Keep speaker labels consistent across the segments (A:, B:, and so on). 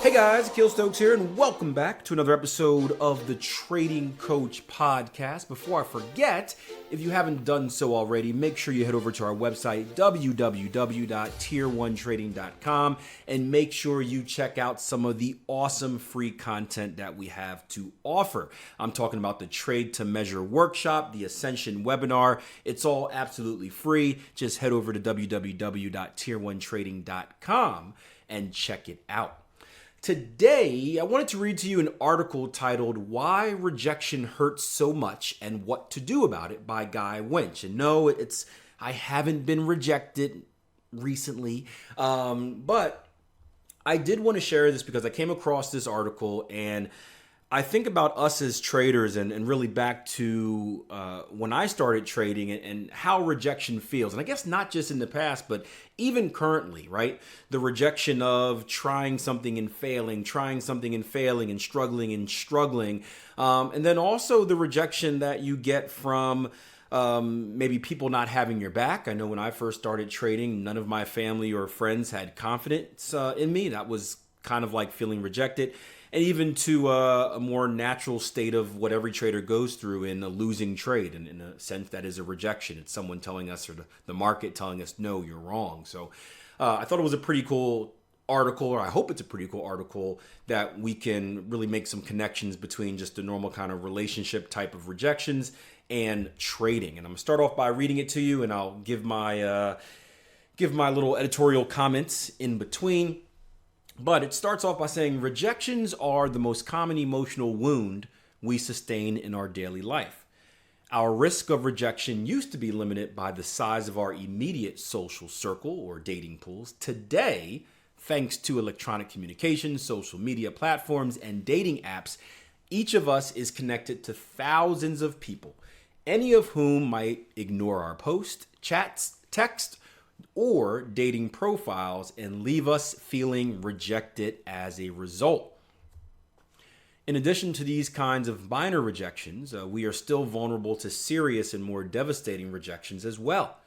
A: Hey guys, Akil Stokes here, and welcome back to another episode of the Trading Coach Podcast. Before I forget, if you haven't done so already, make sure you head over to our website, www.tier1trading.com, and make sure you check out some of the awesome free content that we have to offer. I'm talking about the Trade to Measure workshop, the Ascension webinar. It's all absolutely free. Just head over to www.tier1trading.com and check it out. Today, I wanted to read to you an article titled Why Rejection Hurts So Much and What to Do About It by Guy Winch. And no, I haven't been rejected recently, but I did want to share this because I came across this article and I think about us as traders and really back to when I started trading and how rejection feels. And I guess not just in the past, but even currently, right? The rejection of trying something and failing, and struggling. And then also the rejection that you get from maybe people not having your back. I know when I first started trading, none of my family or friends had confidence in me. That was kind of like feeling rejected. And even to a more natural state of what every trader goes through in a losing trade. And in a sense, that is a rejection. It's someone telling us, or the market telling us, no, you're wrong. So I thought it was a pretty cool article, or I hope it's a pretty cool article, that we can really make some connections between just the normal kind of relationship type of rejections and trading. And I'm going to start off by reading it to you, and I'll give my little editorial comments in between. But it starts off by saying rejections are the most common emotional wound we sustain in our daily life. Our risk of rejection used to be limited by the size of our immediate social circle or dating pools. Today, thanks to electronic communication, social media platforms, and dating apps, each of us is connected to thousands of people, any of whom might ignore our posts, chats, text, or dating profiles and leave us feeling rejected as a result. In addition to these kinds of minor rejections, we are still vulnerable to serious and more devastating rejections as well.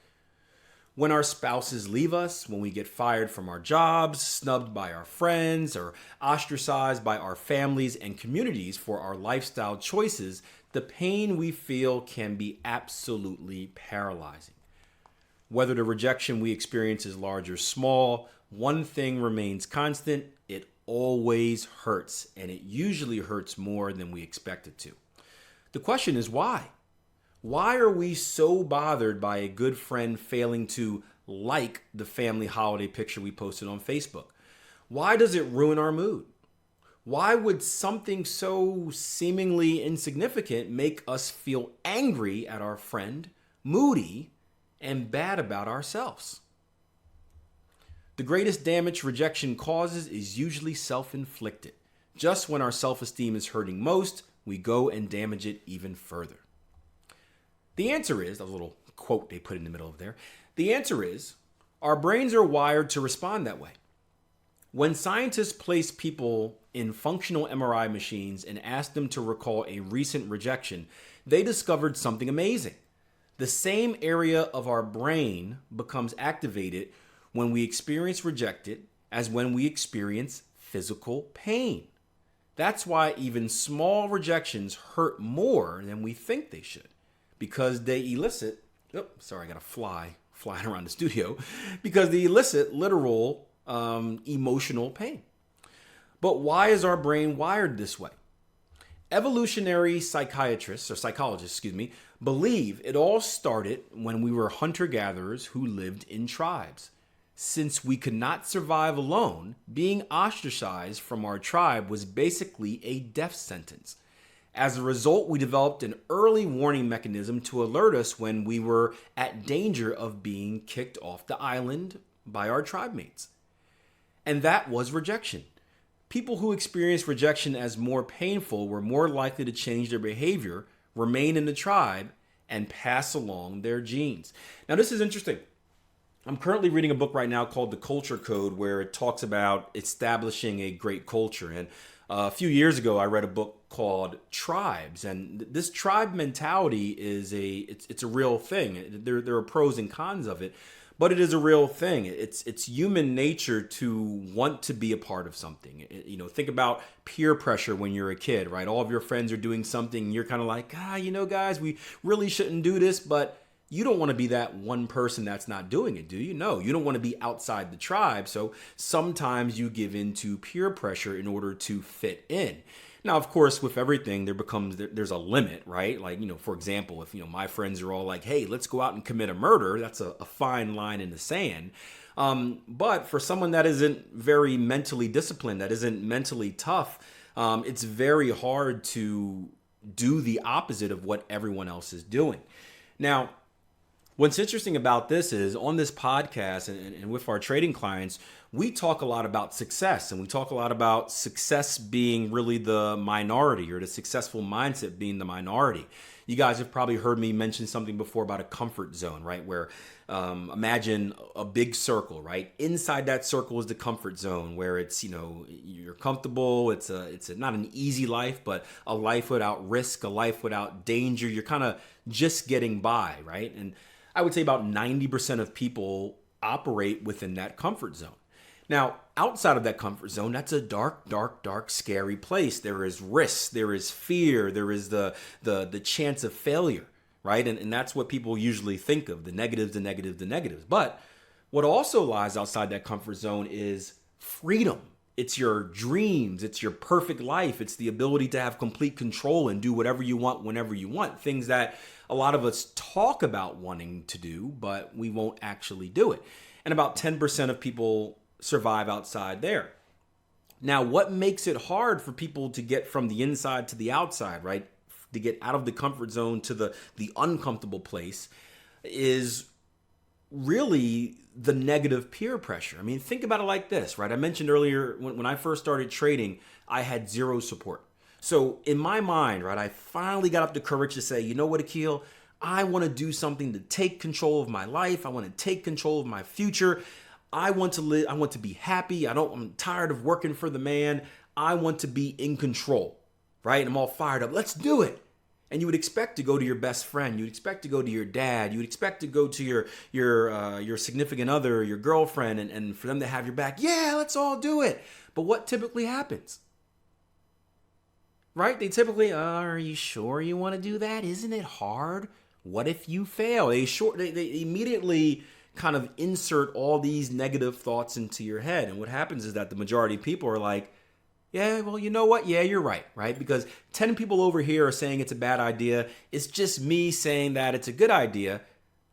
A: When our spouses leave us, when we get fired from our jobs, snubbed by our friends, or ostracized by our families and communities for our lifestyle choices, the pain we feel can be absolutely paralyzing. Whether the rejection we experience is large or small, one thing remains constant: it always hurts, and it usually hurts more than we expect it to. The question is why? Why are we so bothered by a good friend failing to like the family holiday picture we posted on Facebook? Why does it ruin our mood? Why would something so seemingly insignificant make us feel angry at our friend, moody, and bad about ourselves? The greatest damage rejection causes is usually self-inflicted. Just when our self-esteem is hurting most, we go and damage it even further. The answer is, a little quote they put in the middle of there, the answer is, our brains are wired to respond that way. When scientists place people in functional MRI machines and ask them to recall a recent rejection, they discovered something amazing. The same area of our brain becomes activated when we experience rejected as when we experience physical pain. That's why even small rejections hurt more than we think they should, because they elicit, I got a fly flying around the studio, because they elicit literal emotional pain. But why is our brain wired this way? Evolutionary psychologists, believe it all started when we were hunter-gatherers who lived in tribes. Since we could not survive alone, being ostracized from our tribe was basically a death sentence. As a result, we developed an early warning mechanism to alert us when we were at danger of being kicked off the island by our tribe mates. And that was rejection. People who experienced rejection as more painful were more likely to change their behavior, remain in the tribe, and pass along their genes. Now, this is interesting. I'm currently reading a book right now called The Culture Code, where it talks about establishing a great culture. And a few years ago, I read a book called Tribes. And this tribe mentality is it's a real thing. There are pros and cons of it. but it is a real thing. It's human nature to want to be a part of something. Think about peer pressure when you're a kid, right? All of your friends are doing something and you're kind of like, guys, we really shouldn't do this, but you don't want to be that one person that's not doing it, do you? No, you don't want to be outside the tribe. So sometimes you give in to peer pressure in order to fit in. Now, of course, with everything, there's a limit, right? Like, for example, if, my friends are all like, hey, let's go out and commit a murder, that's a fine line in the sand. But for someone that isn't very mentally disciplined, that isn't mentally tough, it's very hard to do the opposite of what everyone else is doing. Now, what's interesting about this is on this podcast and with our trading clients, we talk a lot about success, and we talk a lot about success being really the minority, or the successful mindset being the minority. You guys have probably heard me mention something before about a comfort zone, right? Where imagine a big circle, right? Inside that circle is the comfort zone, where it's, you're comfortable. It's not an easy life, but a life without risk, a life without danger. You're kind of just getting by, right? And I would say about 90% of people operate within that comfort zone. Now, outside of that comfort zone, that's a dark, dark, dark, scary place. There is risk, there is fear, there is the chance of failure, right? And that's what people usually think of, the negatives, the negatives, the negatives. But what also lies outside that comfort zone is freedom. It's your dreams, it's your perfect life, it's the ability to have complete control and do whatever you want whenever you want. Things that a lot of us talk about wanting to do, but we won't actually do it. And about 10% of people survive outside there. Now, what makes it hard for people to get from the inside to the outside, right? To get out of the comfort zone to the uncomfortable place is really the negative peer pressure. I mean, think about it like this, right? I mentioned earlier when I first started trading, I had zero support. So in my mind, right, I finally got up the courage to say, you know what, Akil, I want to do something to take control of my life. I want to take control of my future. I want to live. I want to be happy. I'm tired of working for the man. I want to be in control, right? I'm all fired up. Let's do it. And you would expect to go to your best friend. You'd expect to go to your dad. You would expect to go to your significant other, your girlfriend, and for them to have your back. Yeah, let's all do it. But what typically happens? Right? They typically, are you sure you want to do that? Isn't it hard? What if you fail? They immediately kind of insert all these negative thoughts into your head. And what happens is that the majority of people are like, yeah, well, you know what? Yeah, you're right? Because 10 people over here are saying it's a bad idea. It's just me saying that it's a good idea.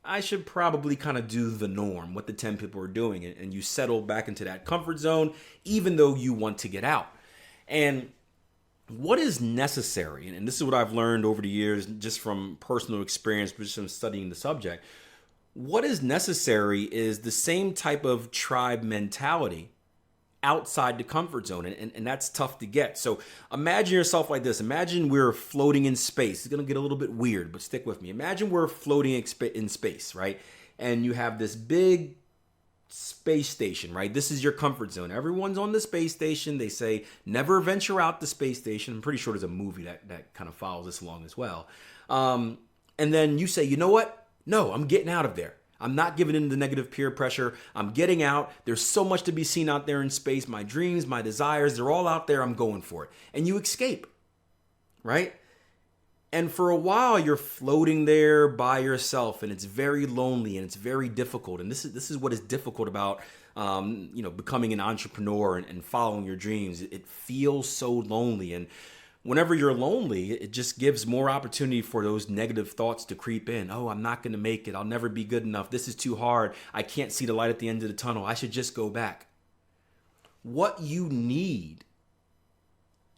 A: I should probably kind of do the norm, what the 10 people are doing. And you settle back into that comfort zone, even though you want to get out. And what is necessary, and this is what I've learned over the years, just from personal experience, but just from studying the subject, what is necessary is the same type of tribe mentality outside the comfort zone, and that's tough to get. So imagine yourself like this. Imagine we're floating in space. It's going to get a little bit weird, but stick with me. Imagine we're floating in space, right? And you have this big space station, right? This is your comfort zone. Everyone's on the space station. They say, never venture out the space station. I'm pretty sure there's a movie that kind of follows this along as well. And then you say, you know what? No, I'm getting out of there. I'm not giving in to the negative peer pressure. I'm getting out. There's so much to be seen out there in space. My dreams, my desires, they're all out there. I'm going for it. And you escape, right? And for a while, you're floating there by yourself, and it's very lonely and it's very difficult. And this is what is difficult about becoming an entrepreneur and following your dreams. It feels so lonely. And whenever you're lonely, it just gives more opportunity for those negative thoughts to creep in. Oh, I'm not going to make it. I'll never be good enough. This is too hard. I can't see the light at the end of the tunnel. I should just go back. What you need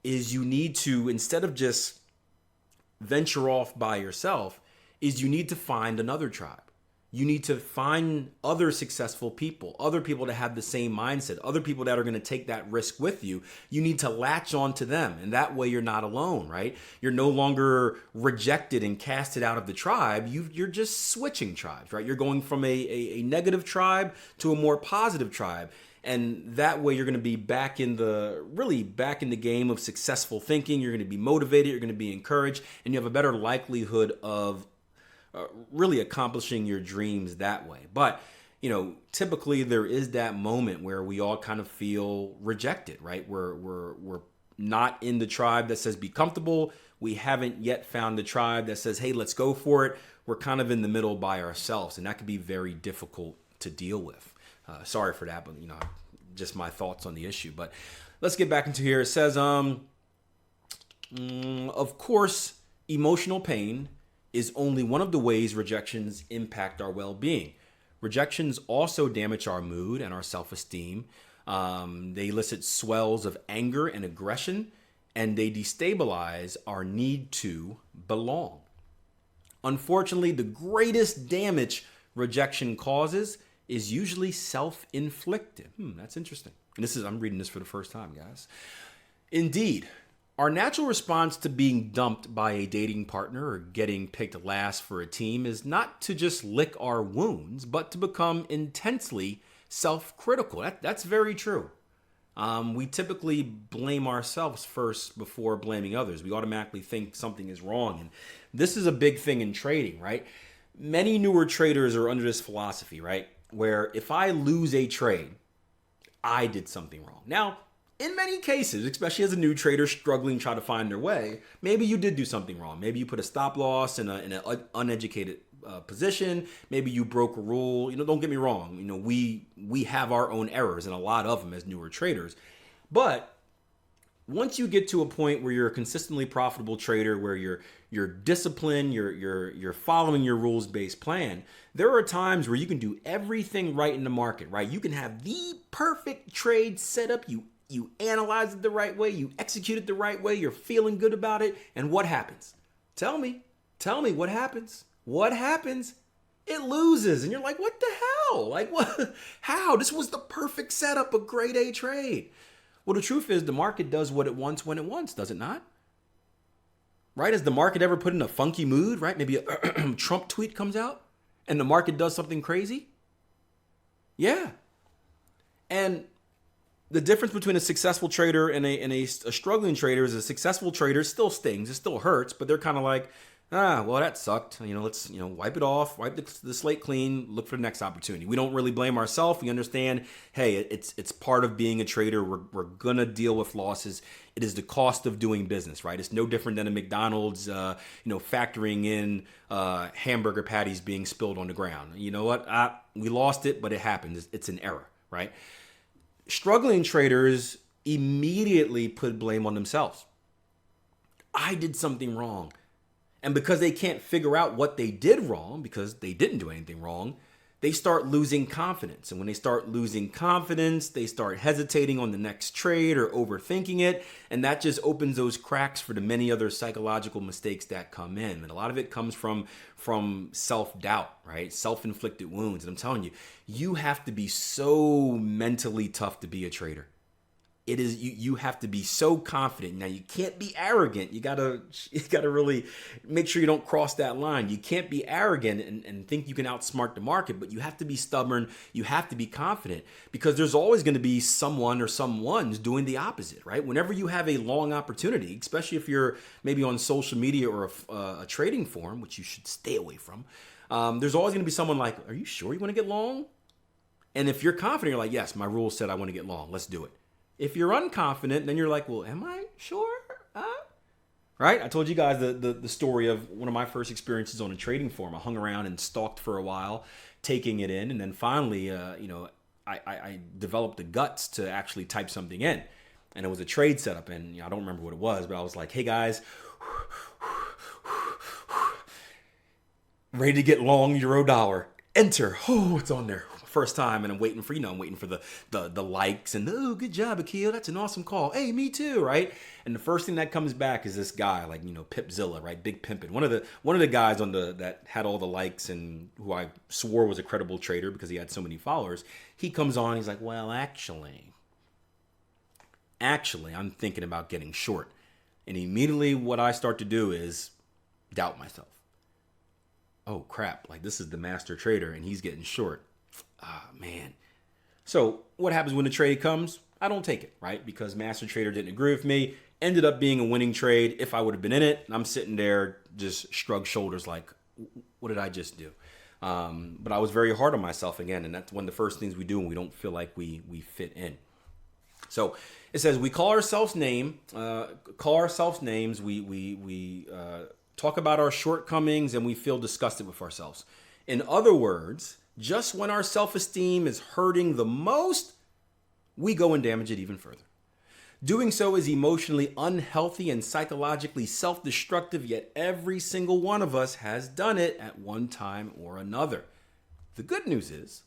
A: is you need to, instead of just venture off by yourself, is you need to find another tribe. You need to find other successful people, other people that have the same mindset, other people that are going to take that risk with you. You need to latch on to them. And that way you're not alone, right? You're no longer rejected and casted out of the tribe. You're just switching tribes, right? You're going from a negative tribe to a more positive tribe. And that way you're going to be back in the game of successful thinking. You're going to be motivated. You're going to be encouraged, and you have a better likelihood of really accomplishing your dreams that way. But typically there is that moment where we all kind of feel rejected, right? We're not in the tribe that says be comfortable. We haven't yet found the tribe that says, hey, let's go for it. We're kind of in the middle by ourselves, and that can be very difficult to deal with. Sorry for that, but just my thoughts on the issue. But let's get back into here. It says, of course, emotional pain is only one of the ways rejections impact our well-being. Rejections also damage our mood and our self-esteem. They elicit swells of anger and aggression, and they destabilize our need to belong. Unfortunately, the greatest damage rejection causes is usually self-inflicted. That's interesting. And I'm reading this for the first time, guys. Indeed, our natural response to being dumped by a dating partner or getting picked last for a team is not to just lick our wounds, but to become intensely self-critical. That's very true. We typically blame ourselves first before blaming others. We automatically think something is wrong. And this is a big thing in trading, right? Many newer traders are under this philosophy, right? Where if I lose a trade, I did something wrong. Now, in many cases, especially as a new trader struggling to try to find their way, maybe you did do something wrong. Maybe you put a stop loss in an uneducated position. Maybe you broke a rule. Don't get me wrong. We have our own errors and a lot of them as newer traders. But once you get to a point where you're a consistently profitable trader, where you're disciplined, you're following your rules-based plan, there are times where you can do everything right in the market, right? You can have the perfect trade set up. You analyze it the right way. You execute it the right way. You're feeling good about it. And what happens? Tell me what happens? What happens? It loses. And you're like, what the hell? Like, what? How? This was the perfect setup, a grade A trade. Well, the truth is the market does what it wants when it wants, does it not? Right? Has the market ever put in a funky mood, right? Maybe a Trump tweet comes out and the market does something crazy? Yeah. And the difference between a successful trader and a struggling trader is a successful trader still stings, it still hurts, but they're kind of like, well, that sucked. Let's wipe it off, wipe the slate clean, look for the next opportunity. We don't really blame ourselves. We understand, hey, it's part of being a trader. We're gonna deal with losses. It is the cost of doing business, right? It's no different than a McDonald's, factoring in hamburger patties being spilled on the ground. You know what? We lost it, but it happened. It's an error, right? Struggling traders immediately put blame on themselves. I did something wrong. And because they can't figure out what they did wrong, because they didn't do anything wrong, they start losing confidence. And when they start losing confidence, they start hesitating on the next trade or overthinking it. And that just opens those cracks for the many other psychological mistakes that come in. And a lot of it comes from self-doubt, right? Self-inflicted wounds. And I'm telling you, you have to be so mentally tough to be a trader. It is you have to be so confident. Now you can't be arrogant. You gotta really make sure you don't cross that line. You can't be arrogant and think you can outsmart the market, but you have to be stubborn. You have to be confident because there's always going to be someone or someone's doing the opposite, right? Whenever you have a long opportunity, especially if you're maybe on social media or a trading forum, which you should stay away from, there's always going to be someone like, "Are you sure you want to get long?" And if you're confident, you're like, "Yes, my rule said I want to get long. Let's do it." If you're unconfident, then you're like, well, am I sure? Right? I told you guys the story of one of my first experiences on a trading forum. I hung around and stalked for a while, taking it in. And then finally, I developed the guts to actually type something in. And it was a trade setup. And I don't remember what it was, but I was like, hey, guys, ready to get long euro dollar. Enter. Oh, it's on there. First time, and I'm waiting for the likes and good job, Akil. That's an awesome call. Hey, me too, right? And the first thing that comes back is this guy, like Pipzilla, right? Big Pimpin'. One of the guys that had all the likes and who I swore was a credible trader because he had so many followers. He comes on, he's like, well, actually, I'm thinking about getting short. And immediately, what I start to do is doubt myself. Oh crap! Like this is the master trader, and he's getting short. Man. So what happens when the trade comes? I don't take it, right? Because Master Trader didn't agree with me. Ended up being a winning trade if I would have been in it. I'm sitting there just shrug shoulders like, what did I just do? But I was very hard on myself again, and that's one of the first things we do when we don't feel like we fit in. So it says we call ourselves names. We talk about our shortcomings, and we feel disgusted with ourselves. In other words, just when our self-esteem is hurting the most, we go and damage it even further. Doing so is emotionally unhealthy and psychologically self-destructive, yet every single one of us has done it at one time or another. The good news is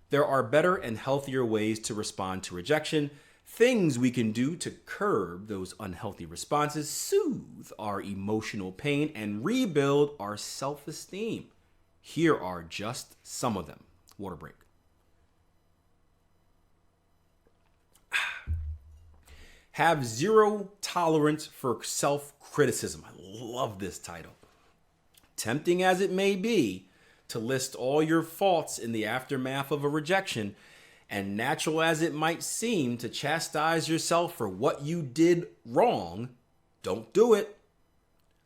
A: there are better and healthier ways to respond to rejection, things we can do to curb those unhealthy responses, soothe our emotional pain, and rebuild our self-esteem. Here are just some of them. Water break. Have zero tolerance for self-criticism. I love this title. Tempting as it may be to list all your faults in the aftermath of a rejection, and natural as it might seem to chastise yourself for what you did wrong, don't do it.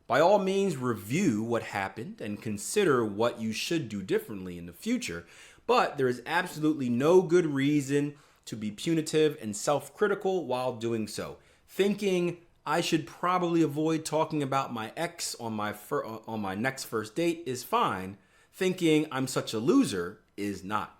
A: By all means, review what happened and consider what you should do differently in the future, but there is absolutely no good reason to be punitive and self-critical while doing so. Thinking I should probably avoid talking about my ex on my next first date is fine. Thinking I'm such a loser is not.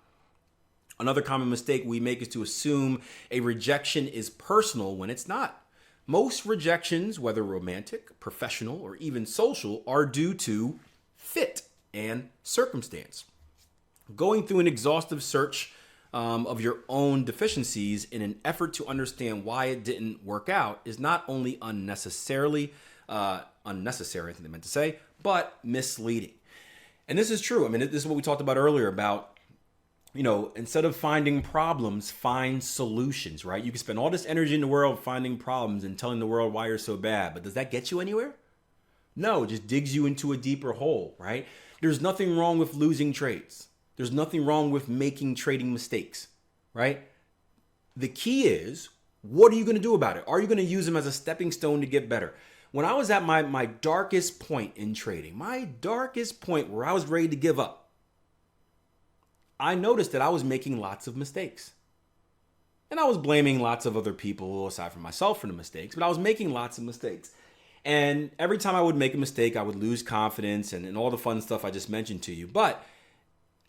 A: Another common mistake we make is to assume a rejection is personal when it's not. Most rejections, whether romantic, professional, or even social, are due to fit and circumstance. Going through an exhaustive search of your own deficiencies in an effort to understand why it didn't work out is not only unnecessary, I think I meant to say, but misleading. And this is true. I mean, this is what we talked about earlier about, instead of finding problems, find solutions, right? You can spend all this energy in the world finding problems and telling the world why you're so bad, but does that get you anywhere? No, it just digs you into a deeper hole, right? There's nothing wrong with losing trades. There's nothing wrong with making trading mistakes, right? The key is, what are you going to do about it? Are you going to use them as a stepping stone to get better? When I was at my darkest point in trading, my darkest point where I was ready to give up, I noticed that I was making lots of mistakes. And I was blaming lots of other people aside from myself for the mistakes, but I was making lots of mistakes. And every time I would make a mistake, I would lose confidence and all the fun stuff I just mentioned to you. But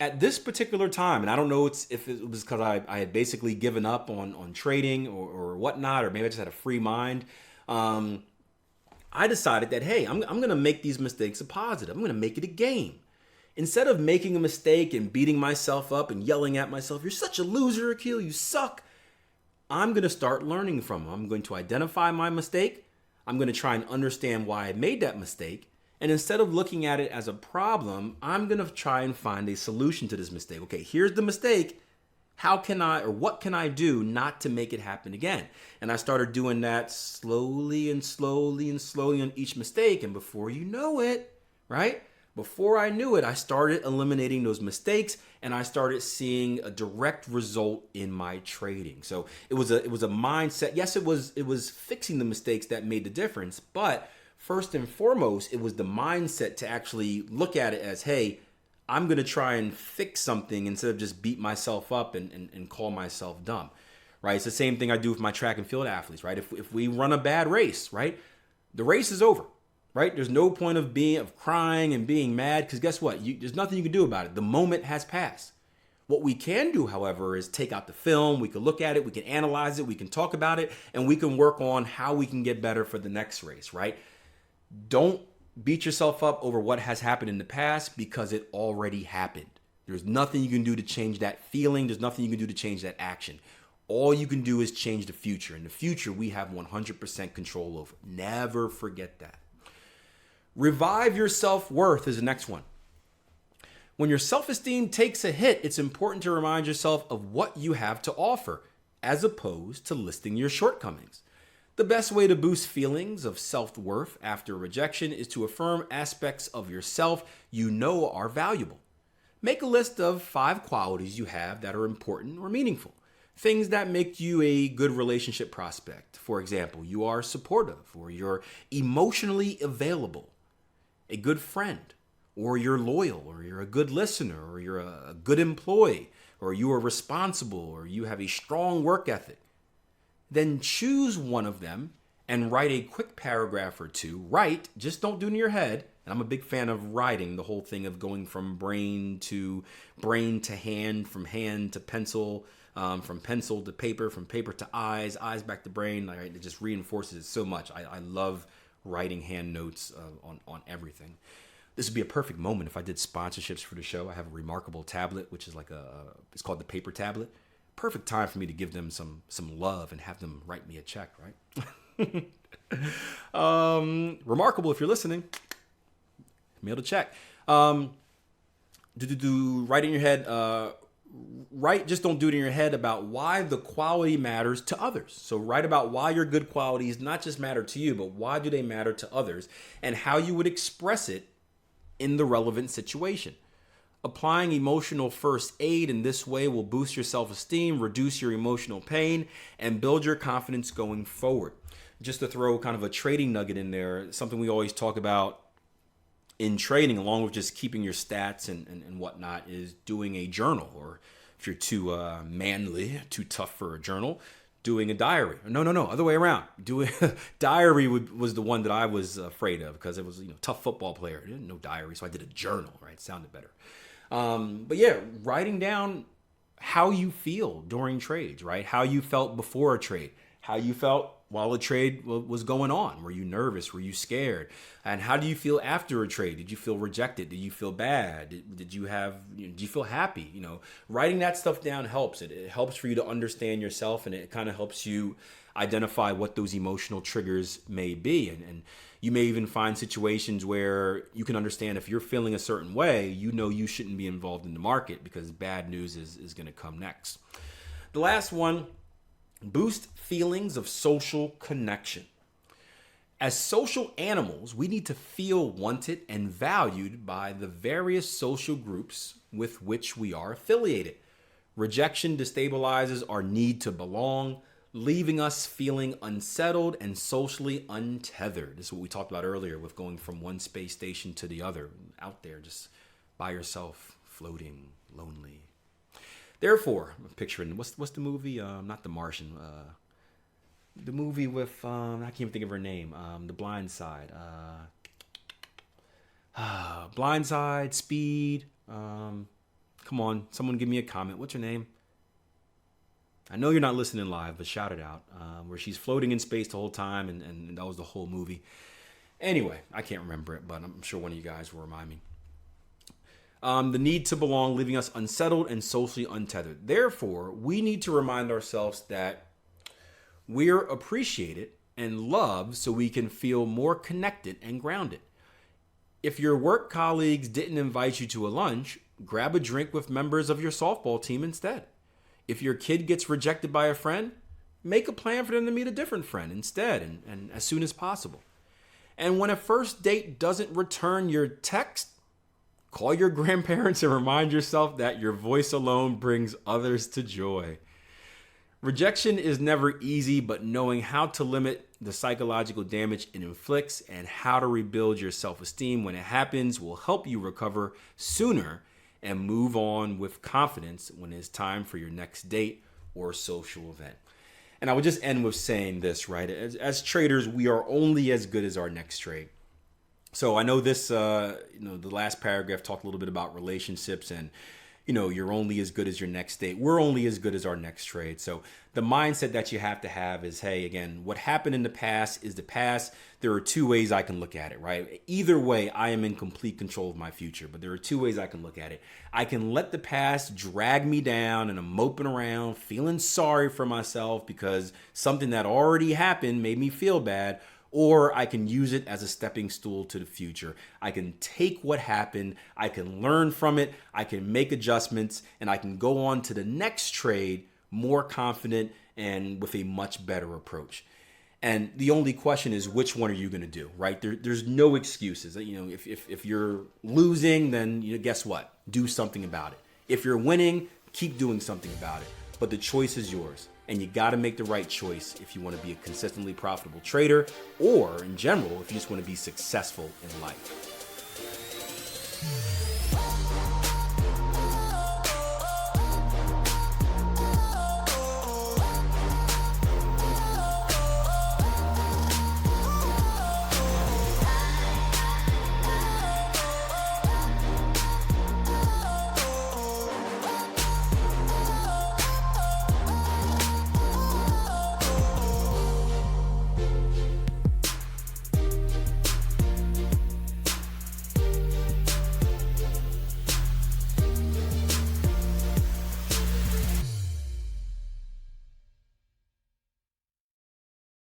A: at this particular time, and I don't know if it was because I had basically given up on trading or whatnot, or maybe I just had a free mind, I decided that, hey, I'm going to make these mistakes a positive. I'm going to make it a game. Instead of making a mistake and beating myself up and yelling at myself, you're such a loser, Akil, you suck, I'm going to start learning from them. I'm going to identify my mistake. I'm going to try and understand why I made that mistake. And instead of looking at it as a problem, I'm going to try and find a solution to this mistake. Okay, here's the mistake. What can I do not to make it happen again? And I started doing that slowly and slowly and slowly on each mistake. And before you know it, right? Before I knew it, I started eliminating those mistakes and I started seeing a direct result in my trading. So it was a mindset. Yes, it was fixing the mistakes that made the difference, but first and foremost, it was the mindset to actually look at it as, hey, I'm going to try and fix something instead of just beat myself up and call myself dumb, right? It's the same thing I do with my track and field athletes, right? If we run a bad race, right, the race is over, right? There's no point of crying and being mad because guess what? There's nothing you can do about it. The moment has passed. What we can do, however, is take out the film. We can look at it. We can analyze it. We can talk about it. And we can work on how we can get better for the next race, right? Don't beat yourself up over what has happened in the past because it already happened. There's nothing you can do to change that feeling. There's nothing you can do to change that action. All you can do is change the future. And the future we have 100% control over. Never forget that. Revive your self-worth is the next one. When your self-esteem takes a hit, it's important to remind yourself of what you have to offer, as opposed to listing your shortcomings. The best way to boost feelings of self-worth after rejection is to affirm aspects of yourself you know are valuable. Make a list of 5 qualities you have that are important or meaningful. Things that make you a good relationship prospect. For example, you are supportive or you're emotionally available, a good friend, or you're loyal, or you're a good listener, or you're a good employee, or you are responsible, or you have a strong work ethic, then choose one of them and write a quick paragraph or two. Write, just don't do it in your head. And I'm a big fan of writing, the whole thing of going from brain to hand to pencil, from pencil to paper, from paper to eyes back to brain. Like, it just reinforces it so much. I love writing hand notes on everything. This would be a perfect moment if I did sponsorships for the show. I have a remarkable tablet, which is it's called the paper tablet. Perfect time for me to give them some love and have them write me a check, right? Remarkable, if you're listening, mail the check. Write in your head. Just don't do it in your head about why the quality matters to others. So write about why your good qualities not just matter to you, but why do they matter to others, and how you would express it in the relevant situation. Applying emotional first aid in this way will boost your self-esteem, reduce your emotional pain, and build your confidence going forward. Just to throw kind of a trading nugget in there, something we always talk about in trading, along with just keeping your stats and whatnot, is doing a journal. Or if you're too manly, too tough for a journal, doing a diary. No, other way around. Doing diary was the one that I was afraid of, because it was tough football player. I didn't know diary, so I did a journal. Right, it sounded better. But yeah, writing down how you feel during trades. Right, how you felt before a trade, how you felt while a trade was going on. Were you nervous? Were you scared? And how do you feel after a trade? Did you feel rejected? Did you feel bad? Did you feel happy? Writing that stuff down helps. It helps for you to understand yourself, and it kind of helps you identify what those emotional triggers may be. And you may even find situations where you can understand if you're feeling a certain way, you shouldn't be involved in the market, because bad news is going to come next. The last one, boost feelings of social connection. As social animals, we need to feel wanted and valued by the various social groups with which we are affiliated. Rejection destabilizes our need to belong, leaving us feeling unsettled and socially untethered. This is what we talked about earlier with going from one space station to the other, out there just by yourself, floating, lonely. Therefore, I'm picturing, what's the movie? Not The Martian. The movie with, I can't even think of her name. The Blind Side. Blind Side, Speed. Come on, someone give me a comment. What's her name? I know you're not listening live, but shout it out. Where she's floating in space the whole time, and that was the whole movie. Anyway, I can't remember it, but I'm sure one of you guys will remind me. The need to belong, leaving us unsettled and socially untethered. Therefore, we need to remind ourselves that we're appreciated and loved, so we can feel more connected and grounded. If your work colleagues didn't invite you to a lunch, grab a drink with members of your softball team instead. If your kid gets rejected by a friend, make a plan for them to meet a different friend instead, and as soon as possible. And when a first date doesn't return your text, call your grandparents and remind yourself that your voice alone brings others to joy. Rejection is never easy, but knowing how to limit the psychological damage it inflicts and how to rebuild your self-esteem when it happens will help you recover sooner and move on with confidence when it's time for your next date or social event. And I would just end with saying this, right? As traders, we are only as good as our next trade. So I know this, the last paragraph talked a little bit about relationships and, you're only as good as your next date. We're only as good as our next trade. So the mindset that you have to have is, hey, again, what happened in the past is the past. There are two ways I can look at it, right? Either way, I am in complete control of my future, but there are two ways I can look at it. I can let the past drag me down and I'm moping around, feeling sorry for myself because something that already happened made me feel bad. Or I can use it as a stepping stool to the future. I can take what happened, I can learn from it, I can make adjustments, and I can go on to the next trade more confident and with a much better approach. And the only question is, which one are you going to do, right? There's no excuses. If you're losing, then guess what? Do something about it. If you're winning, keep doing something about it. But the choice is yours. And you got to make the right choice if you want to be a consistently profitable trader, or in general, if you just want to be successful in life.